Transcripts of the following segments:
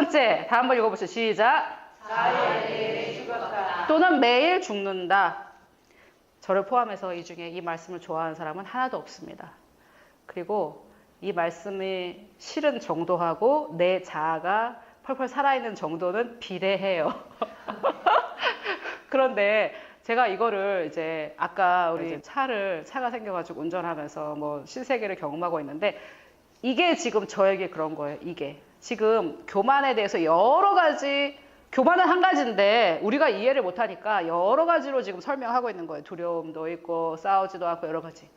번째, 다 한번 읽어보세요. 시작. 자유에 죽었다. 또는 매일 죽는다. 저를 포함해서 이 중에 이 말씀을 좋아하는 사람은 하나도 없습니다. 그리고 이 말씀이 싫은 정도하고 내 자아가 펄펄 살아있는 정도는 비례해요. 그런데 제가 이거를 이제 아까 우리 차가 생겨가지고 운전하면서 뭐 신세계를 경험하고 있는데 이게 지금 저에게 그런 거예요. 이게 지금 교만에 대해서 여러 가지, 교만은 한 가지인데 우리가 이해를 못하니까 여러 가지로 지금 설명하고 있는 거예요. 두려움도 있고 싸우지도 않고 여러 가지.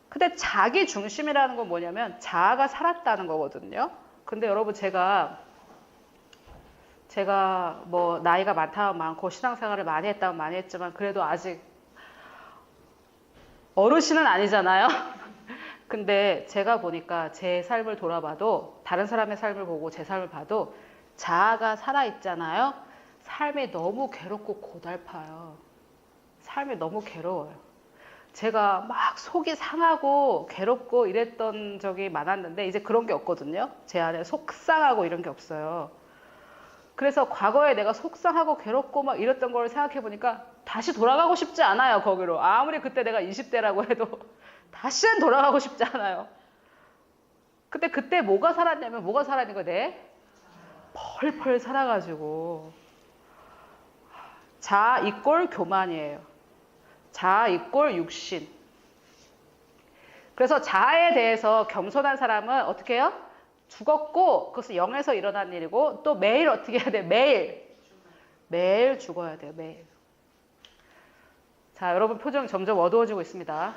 근데 자기 중심이라는 건 뭐냐면 자아가 살았다는 거거든요. 근데 여러분 제가 뭐 나이가 많고 신앙생활을 많이 했다면 많이 했지만 그래도 아직 어르신은 아니잖아요. 근데 제가 보니까 제 삶을 돌아봐도 다른 사람의 삶을 보고 제 삶을 봐도 자아가 살아있잖아요. 삶이 너무 괴롭고 고달파요. 삶이 너무 괴로워요. 제가 막 속이 상하고 괴롭고 이랬던 적이 많았는데 이제 그런 게 없거든요. 제 안에 속상하고 이런 게 없어요. 그래서 과거에 내가 속상하고 괴롭고 막 이랬던 걸 생각해 보니까 다시 돌아가고 싶지 않아요. 거기로. 아무리 그때 내가 20대라고 해도 다시는 돌아가고 싶지 않아요. 근데 그때 뭐가 살았냐면 뭐가 살아있는 거예요? 내 펄펄 살아가지고 자아 이꼴 교만이에요. 자아 이꼴 육신. 그래서 자아에 대해서 겸손한 사람은 어떻게 해요? 죽었고 그것은 영에서 일어난 일이고 또 매일 어떻게 해야 돼요? 매일 죽어야 돼요. 매일. 자, 여러분 표정 점점 어두워지고 있습니다.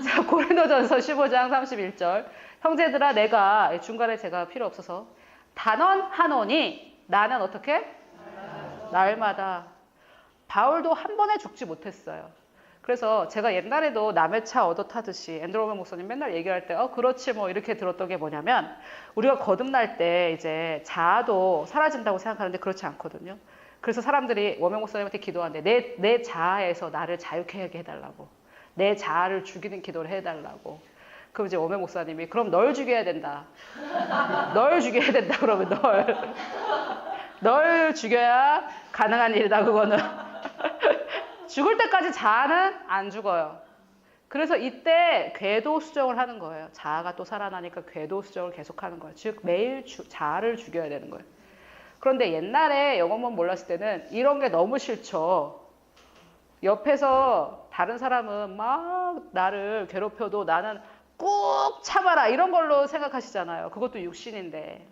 자, 고린도전서 15장 31절. 형제들아 내가 중간에 제가 필요 없어서 단언하노니 나는 어떻게? 날마다. 바울도 한 번에 죽지 못했어요. 그래서 제가 옛날에도 남의 차 얻어 타듯이 앤드로우 목사님 맨날 얘기할 때 그렇지 뭐 이렇게 들었던 게 뭐냐면 우리가 거듭날 때 이제 자아도 사라진다고 생각하는데 그렇지 않거든요. 그래서 사람들이 워명 목사님한테 기도하는데 내 자아에서 나를 자유케 하게 해달라고. 내 자아를 죽이는 기도를 해달라고. 그럼 이제 워명 목사님이 그럼 널 죽여야 된다. 널 죽여야 된다 그러면 널 죽여야 가능한 일이다 그거는. 죽을 때까지 자아는 안 죽어요. 그래서 이때 궤도 수정을 하는 거예요. 자아가 또 살아나니까 궤도 수정을 계속하는 거예요. 즉 매일 자아를 죽여야 되는 거예요. 그런데 옛날에 영어만 몰랐을 때는 이런 게 너무 싫죠. 옆에서 다른 사람은 막 나를 괴롭혀도 나는 꾹 참아라 이런 걸로 생각하시잖아요. 그것도 육신인데.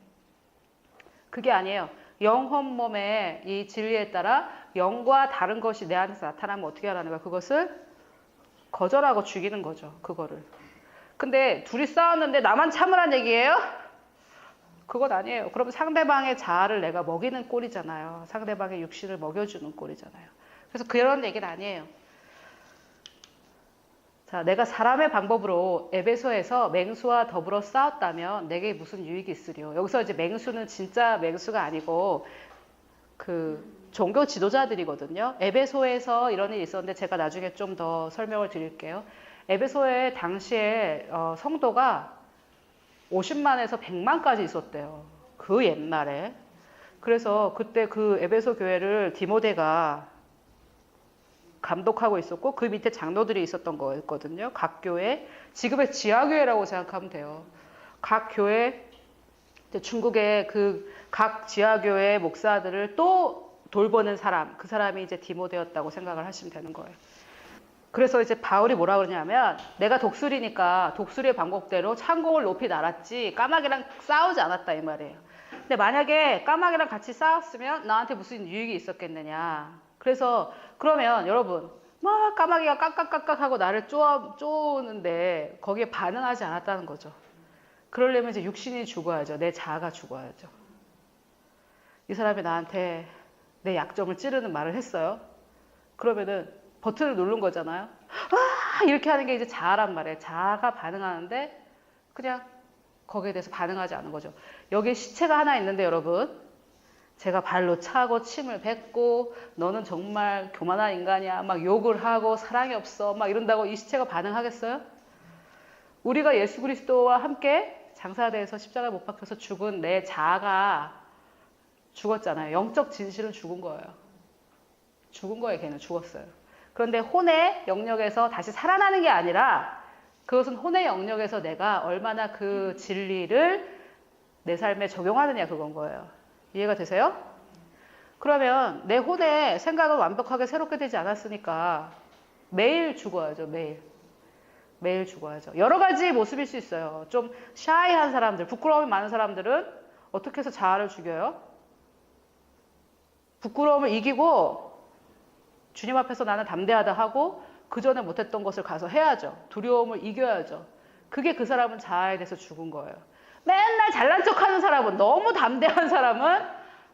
그게 아니에요. 영혼 몸의 이 진리에 따라 영과 다른 것이 내 안에서 나타나면 어떻게 하라는 거야? 그것을 거절하고 죽이는 거죠. 그거를. 근데 둘이 싸웠는데 나만 참으란 얘기예요? 그건 아니에요. 그럼 상대방의 자아를 내가 먹이는 꼴이잖아요. 상대방의 육신을 먹여주는 꼴이잖아요. 그래서 그런 얘기는 아니에요. 자, 내가 사람의 방법으로 에베소에서 맹수와 더불어 싸웠다면 내게 무슨 유익이 있으리요. 여기서 이제 맹수는 진짜 맹수가 아니고 그 종교 지도자들이거든요. 에베소에서 이런 일이 있었는데 제가 나중에 좀 더 설명을 드릴게요. 에베소에 당시에 성도가 50만에서 100만까지 있었대요. 그 옛날에. 그래서 그때 그 에베소 교회를 디모데가 감독하고 있었고 그 밑에 장로들이 있었던 거였거든요. 각 교회. 지금의 지하교회라고 생각하면 돼요. 각 교회, 중국의 그 각 지하교회 목사들을 또 돌보는 사람, 그 사람이 이제 디모데였다고 생각을 하시면 되는 거예요. 그래서 이제 바울이 뭐라 그러냐면 내가 독수리니까 독수리의 방법대로 창공을 높이 날았지 까마귀랑 싸우지 않았다 이 말이에요. 근데 만약에 까마귀랑 같이 싸웠으면 나한테 무슨 유익이 있었겠느냐. 그래서 그러면 여러분 막 까마귀가 깍깍깍깍 하고 나를 쪼는데 거기에 반응하지 않았다는 거죠. 그러려면 이제 육신이 죽어야죠. 내 자아가 죽어야죠. 이 사람이 나한테 내 약점을 찌르는 말을 했어요. 그러면은 버튼을 누른 거잖아요. 이렇게 하는 게 이제 자아란 말이에요. 자아가 반응하는데 그냥 거기에 대해서 반응하지 않은 거죠. 여기에 시체가 하나 있는데 여러분 제가 발로 차고 침을 뱉고 너는 정말 교만한 인간이야 막 욕을 하고 사랑이 없어 막 이런다고 이 시체가 반응하겠어요? 우리가 예수 그리스도와 함께 장사대에서 십자가에 못 박혀서 죽은 내 자아가 죽었잖아요. 영적 진실은 죽은 거예요. 죽은 거예요. 걔는 죽었어요. 그런데 혼의 영역에서 다시 살아나는 게 아니라 그것은 혼의 영역에서 내가 얼마나 그 진리를 내 삶에 적용하느냐 그건 거예요. 이해가 되세요? 그러면 내 혼의 생각은 완벽하게 새롭게 되지 않았으니까 매일 죽어야죠. 매일. 매일 죽어야죠. 여러 가지 모습일 수 있어요. 좀 샤이한 사람들, 부끄러움이 많은 사람들은 어떻게 해서 자아를 죽여요? 부끄러움을 이기고 주님 앞에서 나는 담대하다 하고 그 전에 못했던 것을 가서 해야죠. 두려움을 이겨야죠. 그게 그 사람은 자아에 대해서 죽은 거예요. 맨날 잘난 척하는 사람은, 너무 담대한 사람은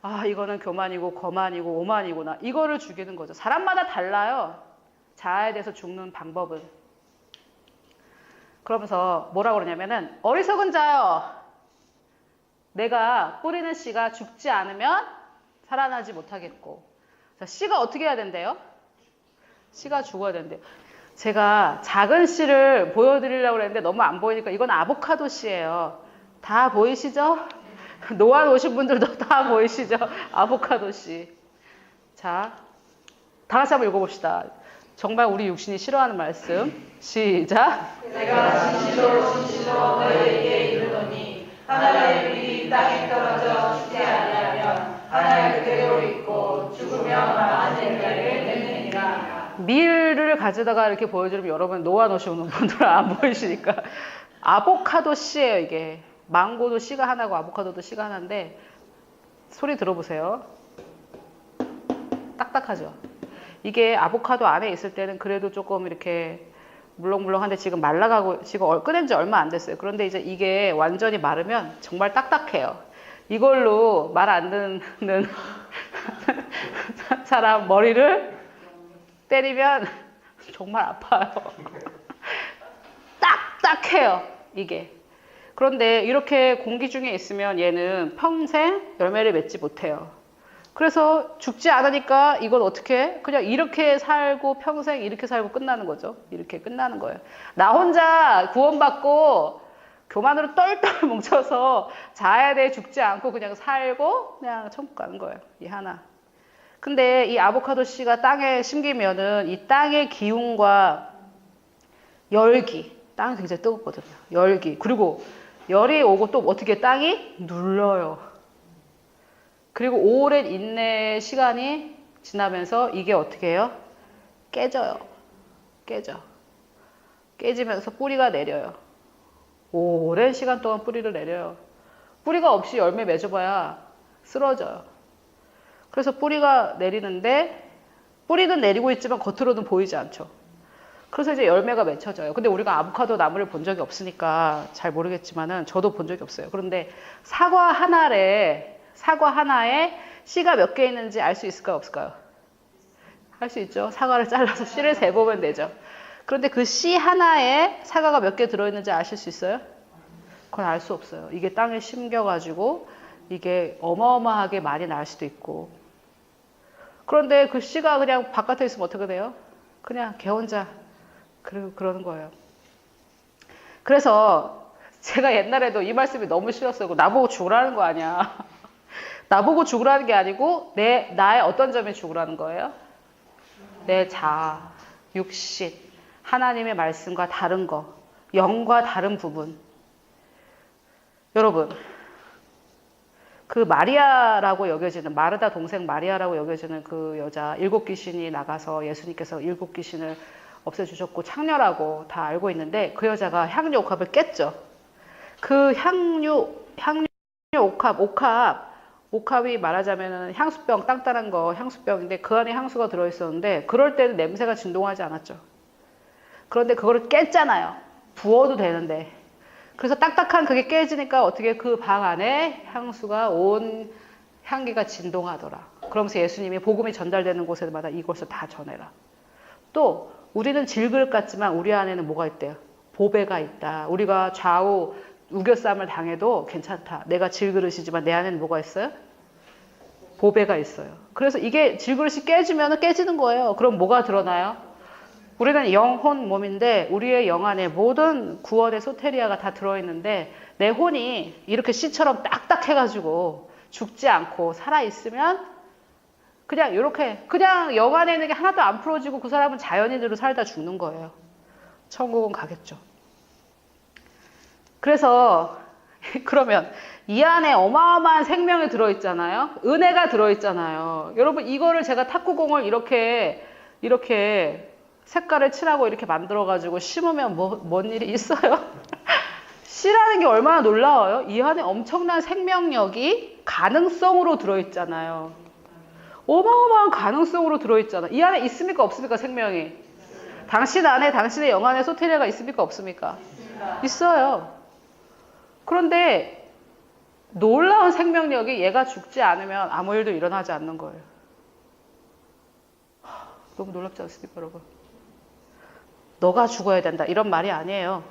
아 이거는 교만이고 거만이고 오만이구나. 이거를 죽이는 거죠. 사람마다 달라요. 자아에 대해서 죽는 방법은. 그러면서 뭐라고 그러냐면은 어리석은 자여, 내가 뿌리는 씨가 죽지 않으면 살아나지 못하겠고. 자, 씨가 어떻게 해야 된대요? 씨가 죽어야 된대요. 제가 작은 씨를 보여드리려고 했는데 너무 안 보이니까 이건 아보카도 씨예요. 다 보이시죠? 노안 오신 분들도 다 보이시죠? 아보카도 씨. 자, 다 같이 한번 읽어봅시다. 정말 우리 육신이 싫어하는 말씀. 시작. 내가 진실로 너희에게 이르노니 하나의 밀이 땅에 떨어져 죽지 아니하면 하나의 그대로 있고 죽으면 많은 열매를 맺느니라. 밀을 가져다가 이렇게 보여주면 여러분 노안 오시는 분들은 안 보이시니까 아보카도 씨예요. 이게 망고도 씨가 하나고 아보카도도 씨가 하나인데 소리 들어보세요. 딱딱하죠. 이게 아보카도 안에 있을 때는 그래도 조금 이렇게 물렁물렁한데 지금 말라가고 지금 꺼낸 지 얼마 안 됐어요. 그런데 이제 이게 완전히 마르면 정말 딱딱해요. 이걸로 말 안 듣는 사람 머리를 때리면 정말 아파요. 딱딱해요, 이게. 그런데 이렇게 공기 중에 있으면 얘는 평생 열매를 맺지 못해요. 그래서 죽지 않으니까 이건 어떻게 해? 그냥 이렇게 살고 평생 이렇게 살고 끝나는 거죠. 이렇게 끝나는 거예요. 나 혼자 구원받고 교만으로 똘똘 뭉쳐서 자아에 대해 죽지 않고 그냥 살고 그냥 천국 가는 거예요. 이 하나. 근데 이 아보카도 씨가 땅에 심기면은 이 땅의 기운과 열기, 땅이 굉장히 뜨겁거든요. 열기. 그리고 열이 오고 또 어떻게 땅이 눌러요. 그리고 오랜 인내의 시간이 지나면서 이게 어떻게 해요? 깨져요. 깨지면서 뿌리가 내려요. 오랜 시간 동안 뿌리를 내려요. 뿌리가 없이 열매 맺어봐야 쓰러져요. 그래서 뿌리가 내리는데 뿌리는 내리고 있지만 겉으로는 보이지 않죠. 그래서 이제 열매가 맺혀져요. 근데 우리가 아보카도 나무를 본 적이 없으니까 잘 모르겠지만은 저도 본 적이 없어요. 그런데 사과 하나에 씨가 몇 개 있는지 알 수 있을까요? 없을까요? 할 수 있죠. 사과를 잘라서 씨를 세보면 되죠. 그런데 그 씨 하나에 사과가 몇 개 들어있는지 아실 수 있어요? 그건 알 수 없어요. 이게 땅에 심겨가지고 이게 어마어마하게 많이 날 수도 있고. 그런데 그 씨가 그냥 바깥에 있으면 어떻게 돼요? 그냥 걔 혼자 그러는 거예요. 그래서 제가 옛날에도 이 말씀이 너무 싫었어요. 나보고 죽으라는 거 아니야. 나보고 죽으라는 게 아니고 나의 어떤 점에 죽으라는 거예요? 내 자아, 육신, 하나님의 말씀과 다른 거, 영과 다른 부분. 여러분, 그 마리아라고 여겨지는, 마르다 동생 마리아라고 여겨지는 그 여자, 7귀신이 나가서 예수님께서 7귀신을 없애주셨고 창녀라고 다 알고 있는데 그 여자가 향유 옥합을 깼죠. 그 향유 옥합이 말하자면 향수병, 땅땅한 거 향수병인데 그 안에 향수가 들어있었는데 그럴 때는 냄새가 진동하지 않았죠. 그런데 그거를 깼잖아요. 부어도 되는데. 그래서 딱딱한 그게 깨지니까 어떻게 그 방 안에 향수가 온 향기가 진동하더라. 그러면서 예수님이 복음이 전달되는 곳에마다 이것을 다 전해라. 또 우리는 질그릇 같지만 우리 안에는 뭐가 있대요? 보배가 있다. 우리가 좌우 우겨쌈을 당해도 괜찮다. 내가 질그릇이지만 내 안에는 뭐가 있어요? 보배가 있어요. 그래서 이게 질그릇이 깨지면 깨지는 거예요. 그럼 뭐가 드러나요? 우리는 영혼 몸인데 우리의 영 안에 모든 구원의 소테리아가 다 들어있는데 내 혼이 이렇게 씨처럼 딱딱해가지고 죽지 않고 살아있으면 그냥 이렇게 그냥 영 안에 있는 게 하나도 안 풀어지고 그 사람은 자연인으로 살다 죽는 거예요. 천국은 가겠죠. 그래서 그러면 이 안에 어마어마한 생명이 들어있잖아요. 은혜가 들어있잖아요. 여러분 이거를 제가 탁구공을 이렇게 색깔을 칠하고 이렇게 만들어가지고 심으면 뭔 일이 있어요? 씨라는 게 얼마나 놀라워요? 이 안에 엄청난 생명력이 가능성으로 들어있잖아요. 어마어마한 가능성으로 들어있잖아. 이 안에 있습니까? 없습니까? 생명이. 당신 안에, 당신의 영 안에 소테리아가 있습니까? 없습니까? 있어요. 그런데 놀라운 생명력이 얘가 죽지 않으면 아무 일도 일어나지 않는 거예요. 너무 놀랍지 않습니까, 여러분? 너가 죽어야 된다. 이런 말이 아니에요.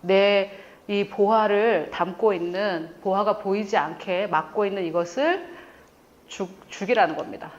내 이 보화를 담고 있는, 보화가 보이지 않게 막고 있는 이것을 죽이라는 겁니다.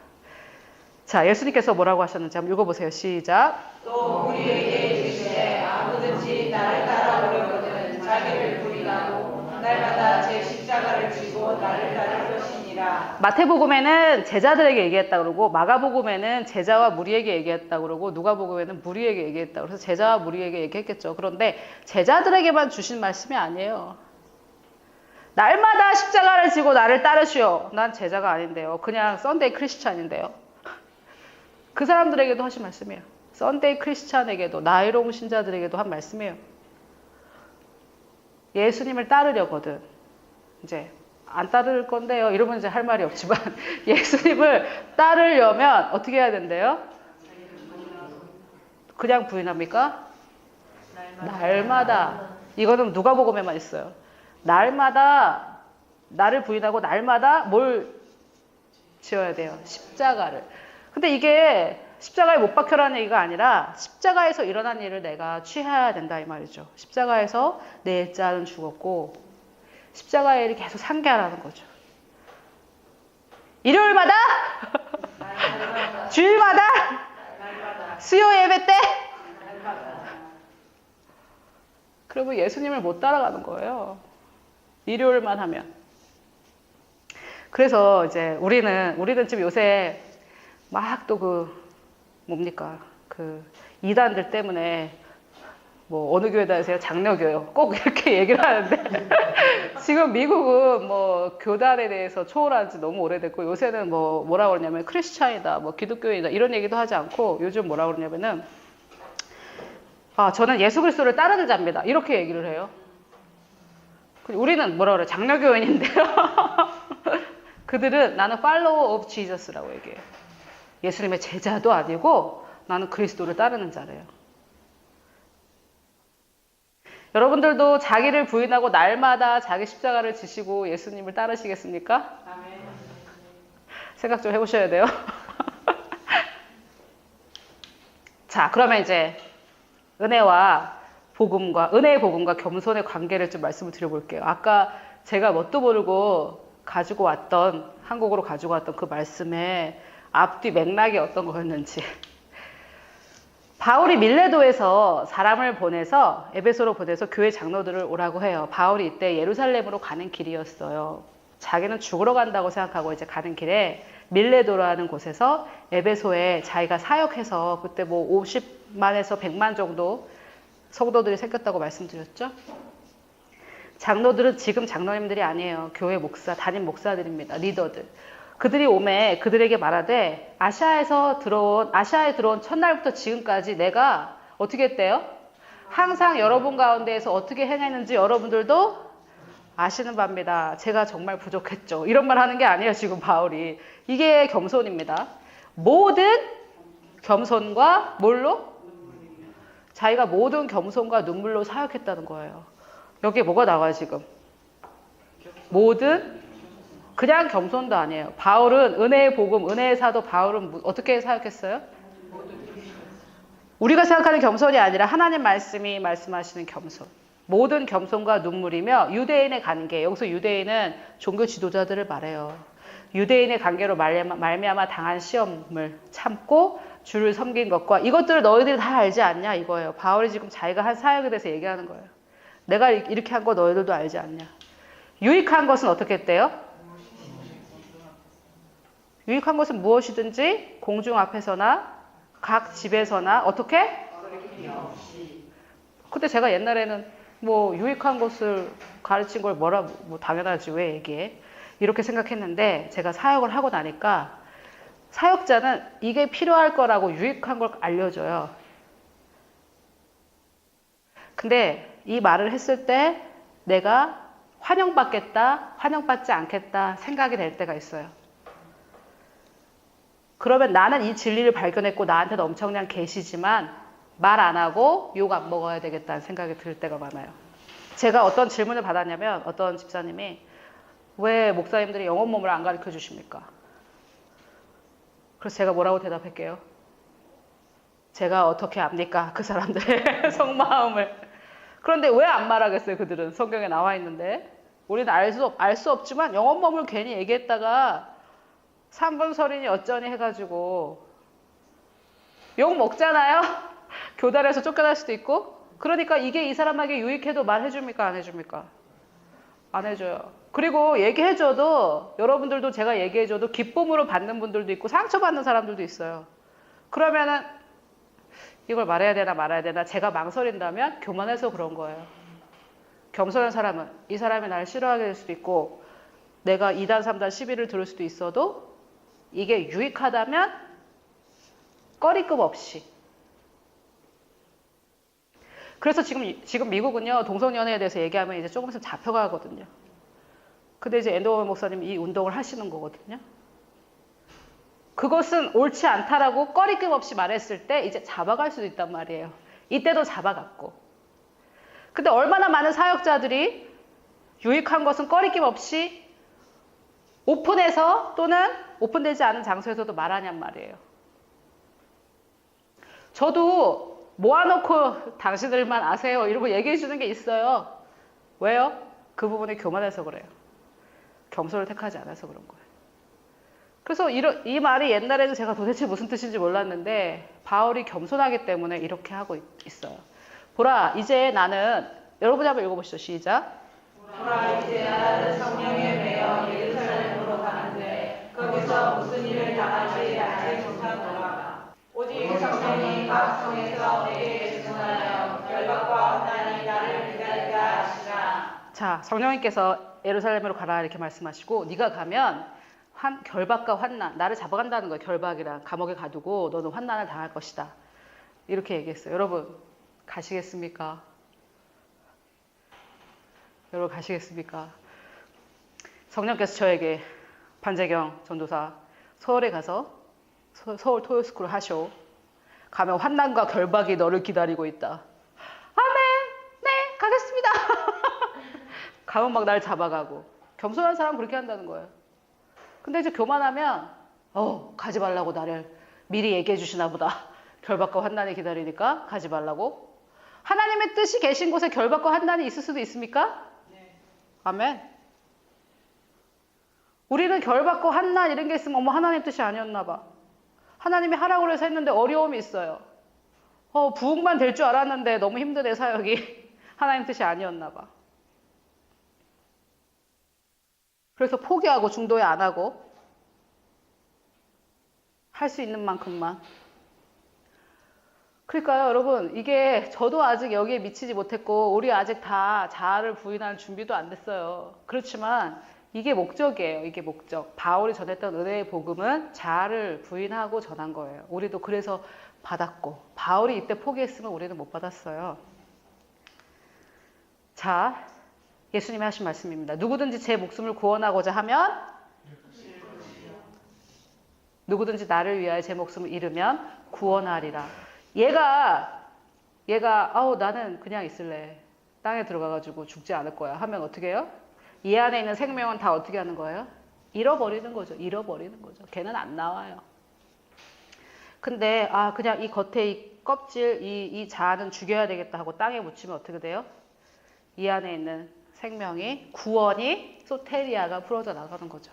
자, 예수님께서 뭐라고 하셨는지 한번 읽어보세요. 시작. 또 우리에게 이르시되 아무든지 나를 따라오려거든 자기를 부인하고 날마다 제 십자가를 지고 나를 따를 것이니라. 마태복음에는 제자들에게 얘기했다 그러고 마가복음에는 제자와 무리에게 얘기했다 그러고 누가복음에는 무리에게 얘기했다. 그래서 제자와 무리에게 얘기했겠죠. 그런데 제자들에게만 주신 말씀이 아니에요. 날마다 십자가를 지고 나를 따르시오. 난 제자가 아닌데요. 그냥 썬데이 크리스찬인데요. 그 사람들에게도 하신 말씀이에요. 썬데이 크리스찬에게도 나이롱 신자들에게도 한 말씀이에요. 예수님을 따르려거든. 이제 안 따를 건데요. 이러면 이제 할 말이 없지만 예수님을 따르려면 어떻게 해야 된대요? 그냥 부인합니까? 날마다. 이거는 누가복음에만 있어요. 날마다 나를 부인하고 날마다 뭘 지어야 돼요? 십자가를. 근데 이게 십자가에 못 박혀라는 얘기가 아니라 십자가에서 일어난 일을 내가 취해야 된다 이 말이죠. 십자가에서 내 자는 죽었고 십자가의 일이 계속 상기하라는 거죠. 일요일마다? 주일마다? 수요 예배 때? 그러면 예수님을 못 따라가는 거예요. 일요일만 하면. 그래서 이제 우리는 지금 요새 막 또 뭡니까? 이단들 때문에 뭐 어느 교회 다니세요? 장로교요. 꼭 이렇게 얘기를 하는데 지금 미국은 뭐 교단에 대해서 초월한 지 너무 오래됐고 요새는 뭐라고 그러냐면 크리스찬이다, 뭐 기독교인이다 이런 얘기도 하지 않고 요즘 뭐라고 그러냐면은 저는 예수 그리스도를 따르는 자입니다. 이렇게 얘기를 해요. 우리는 뭐라 그래요? 장로교인인데요. 그들은 나는 follower of Jesus라고 얘기해요. 예수님의 제자도 아니고 나는 그리스도를 따르는 자래요. 여러분들도 자기를 부인하고 날마다 자기 십자가를 지시고 예수님을 따르시겠습니까? 아멘. 생각 좀 해보셔야 돼요. 자, 그러면 이제 은혜의 복음과 겸손의 관계를 좀 말씀을 드려볼게요. 아까 제가 뭣도 모르고 한국으로 가지고 왔던 그 말씀의 앞뒤 맥락이 어떤 거였는지. 바울이 밀레도에서 사람을 보내서 에베소로 보내서 교회 장로들을 오라고 해요. 바울이 이때 예루살렘으로 가는 길이었어요. 자기는 죽으러 간다고 생각하고 이제 가는 길에 밀레도라는 곳에서 에베소에 자기가 사역해서 그때 뭐 50만에서 100만 정도 성도들이 생겼다고 말씀드렸죠. 장로들은 지금 장로님들이 아니에요. 교회 담임 목사들입니다. 리더들. 그들이 오매 그들에게 말하되 아시아에 들어온 첫날부터 지금까지 내가 어떻게 했대요? 항상 여러분 가운데에서 어떻게 행했는지 여러분들도 아시는 바입니다. 제가 정말 부족했죠. 이런 말 하는 게 아니에요. 지금 바울이. 이게 겸손입니다. 모든 겸손과 뭘로? 자기가 모든 겸손과 눈물로 사역했다는 거예요. 여기에 뭐가 나와요 지금? 모든 그냥 겸손도 아니에요. 바울은 은혜의 복음, 은혜의 사도 바울은 어떻게 사역했어요? 우리가 생각하는 겸손이 아니라 하나님 말씀이 말씀하시는 겸손. 모든 겸손과 눈물이며 유대인의 관계. 여기서 유대인은 종교 지도자들을 말해요. 유대인의 관계로 말미암아 당한 시험을 참고 주를 섬긴 것과 이것들을 너희들이 다 알지 않냐 이거예요. 바울이 지금 자기가 한 사역에 대해서 얘기하는 거예요. 내가 이렇게 한 거 너희들도 알지 않냐. 유익한 것은 어떻게 했대요? 유익한 것은 무엇이든지 공중 앞에서나 각 집에서나 어떻게? 근데 제가 옛날에는 뭐 유익한 것을 가르친 걸 뭐라 뭐 당연하지 왜 얘기해? 이렇게 생각했는데 제가 사역을 하고 나니까 사역자는 이게 필요할 거라고 유익한 걸 알려줘요. 근데 이 말을 했을 때 내가 환영받겠다, 환영받지 않겠다 생각이 될 때가 있어요. 그러면 나는 이 진리를 발견했고 나한테는 엄청난 계시지만 말 안 하고 욕 안 먹어야 되겠다는 생각이 들 때가 많아요. 제가 어떤 질문을 받았냐면 어떤 집사님이 왜 목사님들이 영혼 몸을 안 가르쳐 주십니까? 그래서 제가 뭐라고 대답할게요? 제가 어떻게 압니까? 그 사람들의 속마음을. 그런데 왜 안 말하겠어요? 그들은 성경에 나와 있는데. 우리는 알 수 없지만 영혼 몸을 괜히 얘기했다가 3분 설이니 어쩌니 해가지고 욕 먹잖아요? 교단에서 쫓겨날 수도 있고. 그러니까 이게 이 사람에게 유익해도 말해줍니까? 안 해줍니까? 안 해줘요. 그리고 얘기해줘도 여러분들도 제가 얘기해줘도 기쁨으로 받는 분들도 있고 상처받는 사람들도 있어요. 그러면은 이걸 말해야 되나 말아야 되나 제가 망설인다면 교만해서 그런 거예요. 겸손한 사람은 이 사람이 나를 싫어하게 될 수도 있고 내가 2단, 3단 시비를 들을 수도 있어도 이게 유익하다면 꺼리낌 없이. 그래서 지금 미국은요 동성연애에 대해서 얘기하면 이제 조금 있으면 잡혀가거든요. 근데 이제 앤더원 목사님이 이 운동을 하시는 거거든요. 그것은 옳지 않다라고 꺼리낌 없이 말했을 때 이제 잡아갈 수도 있단 말이에요. 이때도 잡아갔고. 근데 얼마나 많은 사역자들이 유익한 것은 꺼리낌 없이 오픈해서 또는 오픈되지 않은 장소에서도 말하냔 말이에요. 저도 모아놓고 당신들만 아세요 이러고 얘기해 주는 게 있어요. 왜요? 그 부분이 교만해서 그래요. 겸손을 택하지 않아서 그런 거예요. 그래서 이 말이 옛날에는 제가 도대체 무슨 뜻인지 몰랐는데 바울이 겸손하기 때문에 이렇게 하고 있어요. 보라 이제 나는 여러분이 한번 읽어보시죠. 시작. 보라 이제 나는 성령에 매여 예루살렘으로 가는데 거기서 무슨 일을 당할지 알지 못하노라. 오직 성령이 각 성에서 내게 주문하여 결박과 환난이 나를 기다리게 하시라. 자, 성령님께서 예루살렘으로 가라 이렇게 말씀하시고 네가 가면 결박과 환난, 나를 잡아간다는 거예요. 결박이랑 감옥에 가두고 너는 환난을 당할 것이다. 이렇게 얘기했어요. 여러분 가시겠습니까? 여러분 가시겠습니까? 성령께서 저에게 반재경 전도사 서울에 가서 서울 토요스쿨 하쇼. 가면 환난과 결박이 너를 기다리고 있다. 아멘. 네 가겠습니다. 가면 막 날 잡아가고. 겸손한 사람은 그렇게 한다는 거예요. 근데 이제 교만하면 가지 말라고 나를 미리 얘기해 주시나 보다. 결박과 환난이 기다리니까 가지 말라고. 하나님의 뜻이 계신 곳에 결박과 환난이 있을 수도 있습니까? 네. 아멘. 우리는 결박과 환난 이런 게 있으면 어머 하나님 뜻이 아니었나 봐. 하나님이 하라고 해서 했는데 어려움이 있어요. 부흥만 될 줄 알았는데 너무 힘드네 사역이. 하나님 뜻이 아니었나 봐. 그래서 포기하고 중도에 안 하고 할 수 있는 만큼만. 그러니까요 여러분 이게 저도 아직 여기에 미치지 못했고 우리 아직 다 자아를 부인할 준비도 안 됐어요. 그렇지만 이게 목적이에요. 이게 목적. 바울이 전했던 은혜의 복음은 자아를 부인하고 전한 거예요. 우리도 그래서 받았고 바울이 이때 포기했으면 우리는 못 받았어요. 자, 예수님이 하신 말씀입니다. 누구든지 제 목숨을 구원하고자 하면 누구든지 나를 위하여 제 목숨을 잃으면 구원하리라. 얘가 나는 그냥 있을래. 땅에 들어가가지고 죽지 않을 거야 하면 어떻게 해요? 이 안에 있는 생명은 다 어떻게 하는 거예요? 잃어버리는 거죠. 잃어버리는 거죠. 걔는 안 나와요. 근데 그냥 이 겉에 이 껍질 이 자아는 죽여야 되겠다 하고 땅에 묻히면 어떻게 돼요? 이 안에 있는 생명이 구원이 소테리아가 풀어져 나가는 거죠.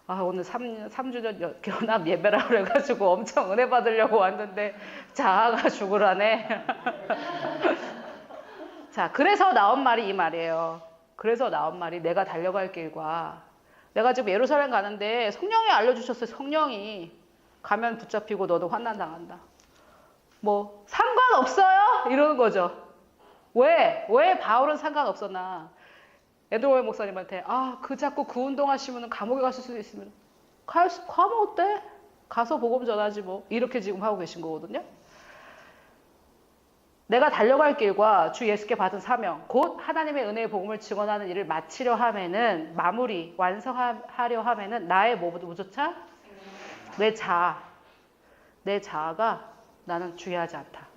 오늘 3주년 결혼합 예배라 그래가지고 엄청 은혜 받으려고 왔는데 자아가 죽으라네. 자, 그래서 나온 말이 이 말이에요. 그래서 나온 말이 내가 달려갈 길과 내가 지금 예루살렘 가는데 성령이 알려주셨어요. 성령이 가면 붙잡히고 너도 환난 당한다. 뭐 상관없어요? 이러는 거죠. 왜 바울은 상관없었나? 에드워드 목사님한테 그 자꾸 그 운동하시면 감옥에 가실 수도 있으면 가면 어때? 가서 복음 전하지 뭐. 이렇게 지금 하고 계신 거거든요. 내가 달려갈 길과 주 예수께 받은 사명, 곧 하나님의 은혜의 복음을 증언하는 일을 마치려 하면은, 마무리, 완성하려 하면은 나의 뭐조차? 내 자아가 나는 중요하지 않다.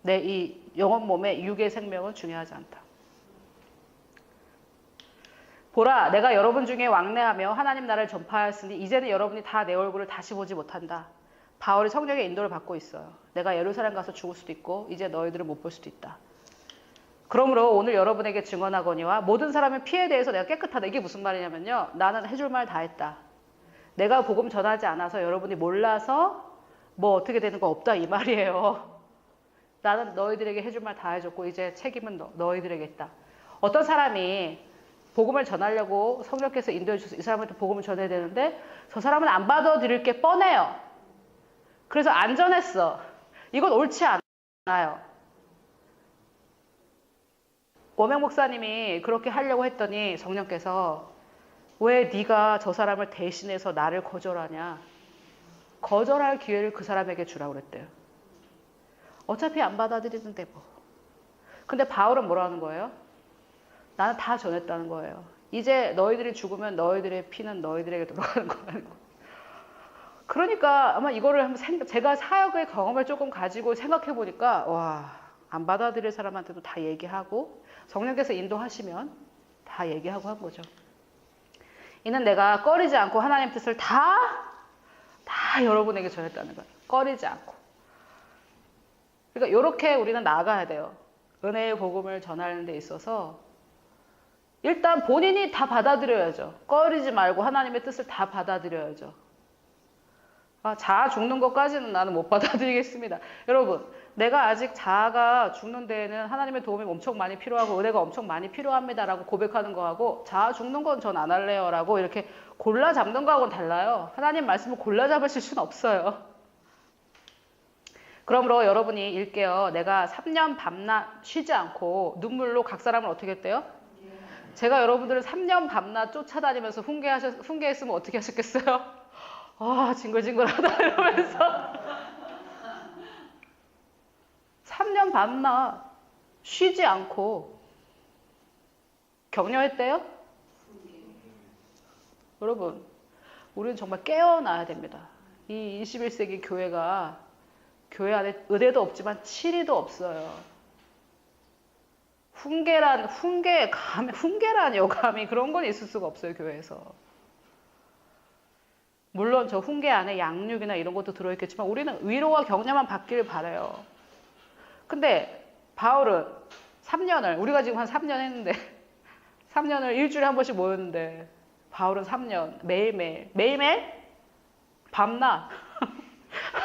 내 이 영혼 몸의 육의 생명은 중요하지 않다. 보라, 내가 여러분 중에 왕래하며 하나님 나라를 전파하였으니 이제는 여러분이 다 내 얼굴을 다시 보지 못한다. 바울이 성령의 인도를 받고 있어요. 내가 예루살렘 가서 죽을 수도 있고 이제 너희들을 못 볼 수도 있다. 그러므로 오늘 여러분에게 증언하거니와 모든 사람의 피에 대해서 내가 깨끗하다. 이게 무슨 말이냐면요. 나는 해줄 말 다 했다. 내가 복음 전하지 않아서 여러분이 몰라서 뭐 어떻게 되는 거 없다 이 말이에요. 나는 너희들에게 해줄 말 다 해줬고 이제 책임은 너희들에게 있다. 어떤 사람이 복음을 전하려고 성령께서 인도해 주셔서 이 사람한테 복음을 전해야 되는데 저 사람은 안 받아들일 게 뻔해요. 그래서 안 전했어. 이건 옳지 않아요. 원명 목사님이 그렇게 하려고 했더니 성령께서 왜 네가 저 사람을 대신해서 나를 거절하냐. 거절할 기회를 그 사람에게 주라고 그랬대요. 어차피 안 받아들이는데 뭐. 근데 바울은 뭐라는 거예요? 나는 다 전했다는 거예요. 이제 너희들이 죽으면 너희들의 피는 너희들에게 돌아가는 거라는 거예요. 그러니까 아마 이거를 한번 제가 사역의 경험을 조금 가지고 생각해 보니까 안 받아들일 사람한테도 다 얘기하고 성령께서 인도하시면 다 얘기하고 한 거죠. 이는 내가 꺼리지 않고 하나님 뜻을 다 여러분에게 전했다는 거예요. 꺼리지 않고. 그러니까 이렇게 우리는 나아가야 돼요. 은혜의 복음을 전하는 데 있어서 일단 본인이 다 받아들여야죠. 꺼리지 말고 하나님의 뜻을 다 받아들여야죠. 자아 죽는 것까지는 나는 못 받아들이겠습니다. 여러분, 내가 아직 자아가 죽는 데에는 하나님의 도움이 엄청 많이 필요하고 은혜가 엄청 많이 필요합니다라고 고백하는 거하고 자아 죽는 건 전 안 할래요 라고 이렇게 골라 잡는 거하고는 달라요. 하나님 말씀을 골라 잡으실 수는 없어요. 그러므로 여러분이 읽게요. 내가 3년 밤낮 쉬지 않고 눈물로 각 사람을 어떻게 했대요? 제가 여러분들을 3년 밤낮 쫓아다니면서 훈계했으면 어떻게 하셨겠어요? 징글징글하다 이러면서 3년 밤낮 쉬지 않고 격려했대요? 여러분, 우리는 정말 깨어나야 됩니다. 이 21세기 교회가 교회 안에 은혜도 없지만 치리도 없어요. 훈계라니요, 감히 그런 건 있을 수가 없어요, 교회에서. 물론 저 훈계 안에 양육이나 이런 것도 들어있겠지만 우리는 위로와 격려만 받기를 바라요. 근데 바울은 3년을, 우리가 지금 한 3년 했는데 3년을 일주일에 한 번씩 모였는데 바울은 3년 매일매일 밤낮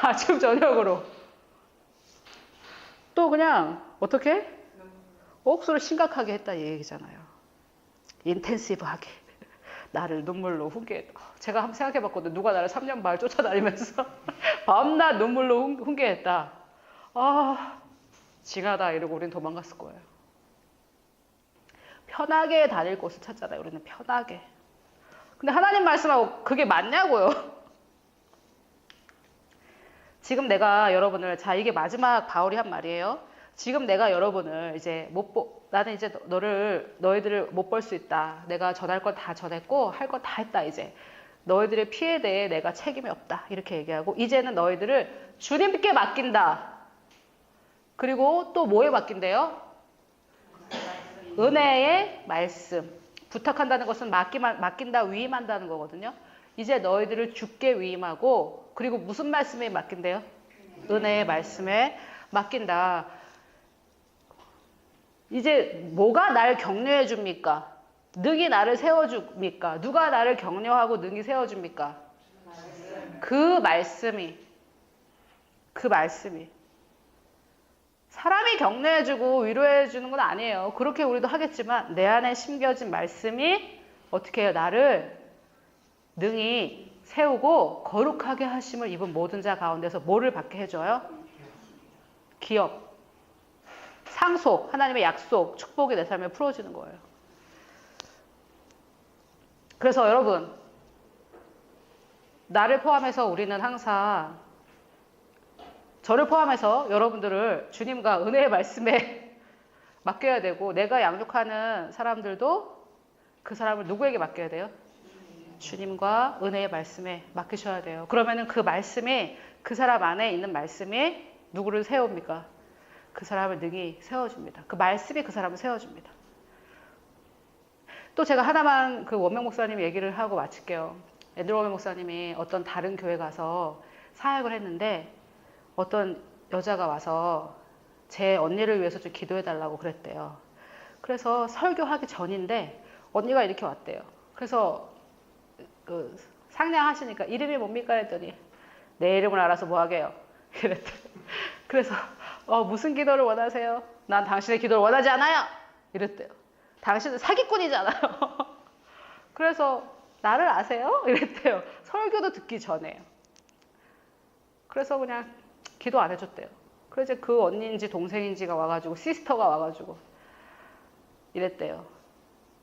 아침 저녁으로 또 그냥 어떻게? 억수로 심각하게 했다 이 얘기잖아요. 인텐시브하게 나를 눈물로 훈계했다. 제가 한번 생각해봤거든요. 누가 나를 3년 반 쫓아다니면서 밤낮 눈물로 훈계했다. 징하다 이러고 우리는 도망갔을 거예요. 편하게 다닐 곳을 찾잖아요. 우리는 편하게. 근데 하나님 말씀하고 그게 맞냐고요. 지금 내가 여러분을, 이게 마지막 바울이 한 말이에요. 지금 내가 여러분을 이제 나는 이제 너희들을 못 볼 수 있다. 내가 전할 건 다 전했고 할 건 다 했다. 이제 너희들의 피에 대해 내가 책임이 없다. 이렇게 얘기하고 이제는 너희들을 주님께 맡긴다. 그리고 또 뭐에 맡긴대요? 은혜의 말씀. 부탁한다는 것은 맡긴다, 위임한다는 거거든요. 이제 너희들을 주께 위임하고 그리고 무슨 말씀에 맡긴대요? 은혜의 말씀에 맡긴다. 이제 뭐가 날 격려해 줍니까? 능히 나를 세워줍니까? 누가 나를 격려하고 능히 세워줍니까? 그 말씀이 사람이 격려해주고 위로해주는 건 아니에요. 그렇게 우리도 하겠지만 내 안에 심겨진 말씀이 어떻게 해요? 나를 능히 세우고 거룩하게 하심을 입은 모든 자 가운데서 뭐를 받게 해줘요? 기업, 상속, 하나님의 약속, 축복이 내 삶에 풀어지는 거예요. 그래서 여러분, 나를 포함해서 우리는 항상 저를 포함해서 여러분들을 주님과 은혜의 말씀에 맡겨야 되고 내가 양육하는 사람들도 그 사람을 누구에게 맡겨야 돼요? 주님과 은혜의 말씀에 맡기셔야 돼요. 그러면은 그 말씀이 그 사람 안에 있는 말씀이 누구를 세웁니까? 그 사람을 능히 세워줍니다. 그 말씀이 그 사람을 세워줍니다. 또 제가 하나만 그 원명 목사님 얘기를 하고 마칠게요. 앤드루 원명 목사님이 어떤 다른 교회 가서 사역을 했는데 어떤 여자가 와서 제 언니를 위해서 좀 기도해달라고 그랬대요. 그래서 설교하기 전인데 언니가 이렇게 왔대요. 그래서 그 상냥하시니까 이름이 뭡니까 했더니 내 이름을 알아서 뭐 하게요? 이랬대. 그래서 무슨 기도를 원하세요? 난 당신의 기도를 원하지 않아요. 이랬대요. 당신은 사기꾼이잖아요. 그래서 나를 아세요? 이랬대요. 설교도 듣기 전에요. 그래서 그냥 기도 안 해줬대요. 그래서 이제 그 언니인지 동생인지가 와가지고 시스터가 와가지고 이랬대요.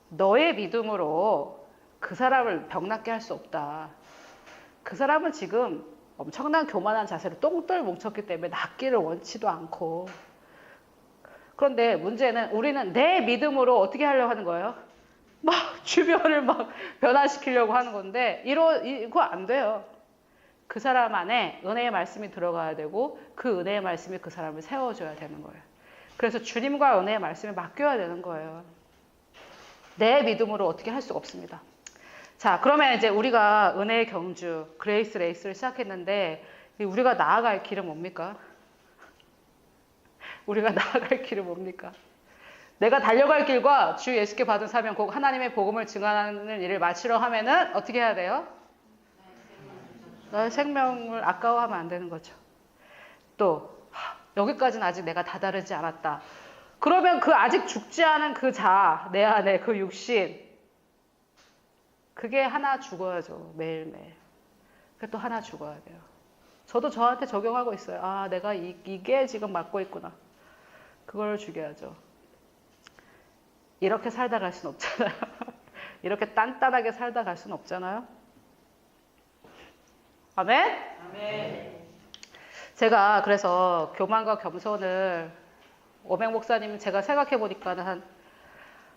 너의 믿음으로 그 사람을 병낫게 할 수 없다. 그 사람은 지금 엄청난 교만한 자세로 똥들 뭉쳤기 때문에 낫기를 원치도 않고. 그런데 문제는 우리는 내 믿음으로 어떻게 하려고 하는 거예요? 막 주변을 막 변화시키려고 하는 건데 이거 안 돼요. 그 사람 안에 은혜의 말씀이 들어가야 되고 그 은혜의 말씀이 그 사람을 세워줘야 되는 거예요. 그래서 주님과 은혜의 말씀에 맡겨야 되는 거예요. 내 믿음으로 어떻게 할 수가 없습니다. 자, 그러면 이제 우리가 은혜의 경주, 그레이스 레이스를 시작했는데 우리가 나아갈 길은 뭡니까? 우리가 나아갈 길은 뭡니까? 내가 달려갈 길과 주 예수께 받은 사명, 곧 하나님의 복음을 증언하는 일을 마치려 하면은 어떻게 해야 돼요? 너의 생명을 아까워하면 안 되는 거죠. 또 여기까지는 아직 내가 다다르지 않았다. 그러면 그 아직 죽지 않은 그 자, 내 안에 그 육신, 그게 하나 죽어야죠. 매일매일. 그게 또 하나 죽어야 돼요. 저도 저한테 적용하고 있어요. 아, 내가 이게 지금 맡고 있구나. 그걸 죽여야죠. 이렇게 살다 갈 수는 없잖아요. 이렇게 단단하게 살다 갈 수는 없잖아요. 아멘? 아멘. 제가 그래서 교만과 겸손을 오백 목사님 제가 생각해 보니까는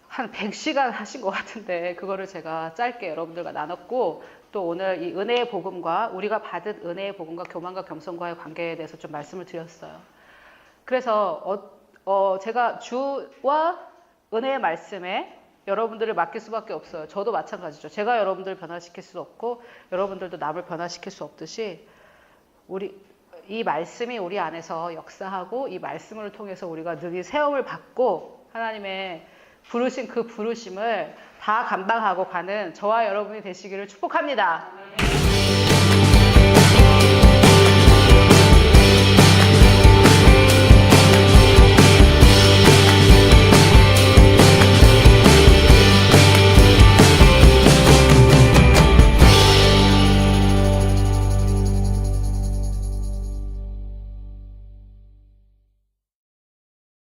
한 100시간 하신 것 같은데 그거를 제가 짧게 여러분들과 나눴고 또 오늘 이 은혜의 복음과 우리가 받은 은혜의 복음과 교만과 겸손과의 관계에 대해서 좀 말씀을 드렸어요. 그래서 제가 주와 은혜의 말씀에 여러분들을 맡길 수밖에 없어요. 저도 마찬가지죠. 제가 여러분들을 변화시킬 수 없고 여러분들도 남을 변화시킬 수 없듯이 이 말씀이 우리 안에서 역사하고 이 말씀을 통해서 우리가 능히 세움을 받고 하나님의 부르신 그 부르심을 다 감당하고 가는 저와 여러분이 되시기를 축복합니다.